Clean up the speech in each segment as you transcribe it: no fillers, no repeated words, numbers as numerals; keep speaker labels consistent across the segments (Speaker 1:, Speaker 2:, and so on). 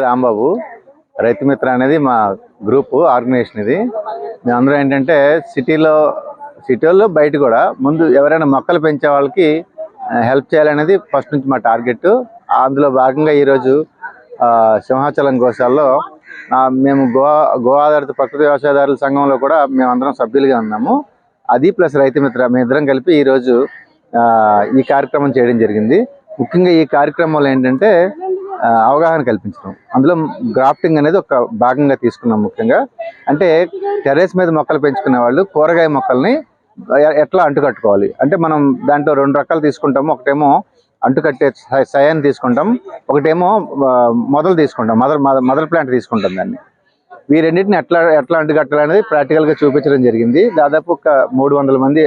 Speaker 1: రాంబాబు రైతు మిత్ర అనేది మా group organisation. ఇది మేమందరం ఏంటంటే సిటీలో బయట కూడా ముందు ఎవరైనా మొక్కలు పెంచే వాళ్ళకి హెల్ప్ చేయాలనేది ఫస్ట్ నుంచి మా టార్గెట్. అందులో భాగంగా ఈరోజు సింహాచలం గోశాలలో మేము గో ఆధారిత ప్రకృతి వ్యవసాయదారుల సంఘంలో కూడా మేమందరం సభ్యులుగా ఉన్నాము. అది ప్లస్ రైతు మిత్ర మేమిద్దరం కలిపి ఈరోజు ఈ కార్యక్రమం చేయడం జరిగింది. ముఖ్యంగా ఈ కార్యక్రమంలో ఏంటంటే అవగాహన కల్పించడం, అందులో గ్రాఫ్టింగ్ అనేది ఒక భాగంగా తీసుకున్నాం. ముఖ్యంగా అంటే టెర్రస్ మీద మొక్కలు పెంచుకునే వాళ్ళు కూరగాయ మొక్కల్ని ఎట్లా అంటుకట్టుకోవాలి అంటే మనం దాంట్లో 2 రకాలు తీసుకుంటాము. ఒకటేమో అంటుకట్టే సయాన్ని తీసుకుంటాం, ఒకటేమో మొదలు తీసుకుంటాం, మదర్ ప్లాంట్ తీసుకుంటాం. దాన్ని ఈ రెండింటిని ఎట్లా అంటుకట్టాలనేది ప్రాక్టికల్గా చూపించడం జరిగింది. దాదాపు ఒక 300 మంది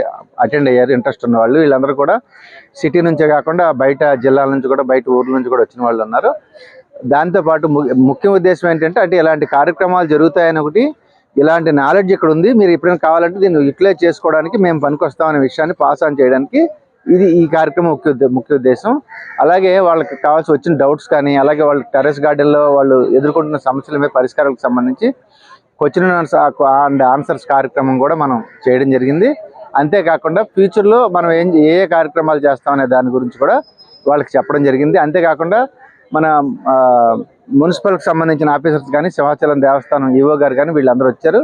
Speaker 1: అటెండ్ అయ్యారు, ఇంట్రెస్ట్ ఉన్న వాళ్ళు. వీళ్ళందరూ కూడా సిటీ నుంచే కాకుండా బయట జిల్లాల నుంచి కూడా, బయట ఊర్ల నుంచి కూడా వచ్చిన వాళ్ళు ఉన్నారు. దాంతోపాటు ముఖ్య ఉద్దేశం ఏంటంటే అంటే ఇలాంటి కార్యక్రమాలు జరుగుతాయని ఒకటి, ఇలాంటి నాలెడ్జ్ ఇక్కడ ఉంది, మీరు ఎప్పుడైనా కావాలంటే దీన్ని యూటిలైజ్ చేసుకోవడానికి మేము పనికొస్తామనే విషయాన్ని పాస్ ఆన్ చేయడానికి ఈ కార్యక్రమం ముఖ్య ఉద్దేశం. అలాగే వాళ్ళకి కావాల్సి వచ్చిన డౌట్స్ కానీ, అలాగే వాళ్ళ టెర్రస్ గార్డెన్లో వాళ్ళు ఎదుర్కొంటున్న సమస్యల మీద పరిష్కారాలకు సంబంధించి క్వశ్చన్ అండ్ ఆన్సర్స్ కార్యక్రమం కూడా మనం చేయడం జరిగింది. అంతేకాకుండా ఫ్యూచర్లో మనం ఏ కార్యక్రమాలు చేస్తామనే దాని గురించి కూడా వాళ్ళకి చెప్పడం జరిగింది. అంతేకాకుండా మన మున్సిపల్కి సంబంధించిన ఆఫీసర్స్ కానీ, సింహాచలం దేవస్థానం ఈవో గారు కానీ వీళ్ళందరూ వచ్చారు.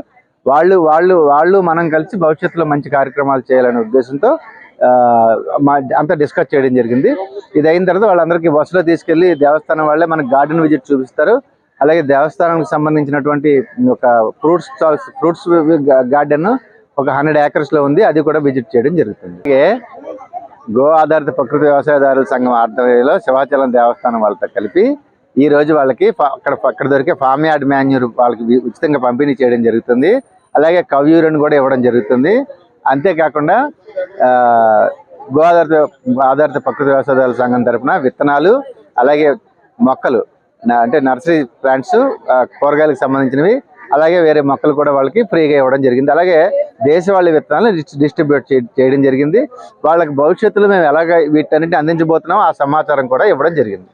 Speaker 1: వాళ్ళు మనం కలిసి భవిష్యత్తులో మంచి కార్యక్రమాలు చేయాలనే ఉద్దేశంతో అంతా డిస్కస్ చేయడం జరిగింది. ఇది అయిన తర్వాత వాళ్ళందరికీ బస్సులో తీసుకెళ్లి దేవస్థానం వాళ్ళే మనకు గార్డెన్ విజిట్ చూపిస్తారు. అలాగే దేవస్థానానికి సంబంధించినటువంటి ఒక ఫ్రూట్స్ గార్డెన్ ఒక 100 acres ఉంది, అది కూడా విజిట్ చేయడం జరుగుతుంది. అలాగే గో ఆధారిత ప్రకృతి వ్యవసాయదారుల సంఘం ఆధ్వర్యంలో సింహాచలం దేవస్థానం వాళ్ళతో కలిపి ఈ రోజు వాళ్ళకి అక్కడ దొరికే ఫామ్ యార్డ్ మాన్యూర్ వాళ్ళకి ఉచితంగా పంపిణీ చేయడం జరుగుతుంది. అలాగే కవ్యూరిని కూడా ఇవ్వడం జరుగుతుంది. అంతేకాకుండా గో ఆధారిత ప్రకృతి వ్యవసాయదారుల సంఘం తరఫున విత్తనాలు, అలాగే మొక్కలు అంటే నర్సరీ ప్లాంట్స్, కూరగాయలకు సంబంధించినవి, అలాగే వేరే మొక్కలు కూడా వాళ్ళకి ఫ్రీగా ఇవ్వడం జరిగింది. అలాగే దేశవాళీ విత్తనాలను డిస్ట్రిబ్యూట్ చేయడం జరిగింది. వాళ్ళకి భవిష్యత్తులో మేము ఎలాగ వీటన్నిటిని అందించబోతున్నామో ఆ సమాచారం కూడా ఇవ్వడం జరిగింది.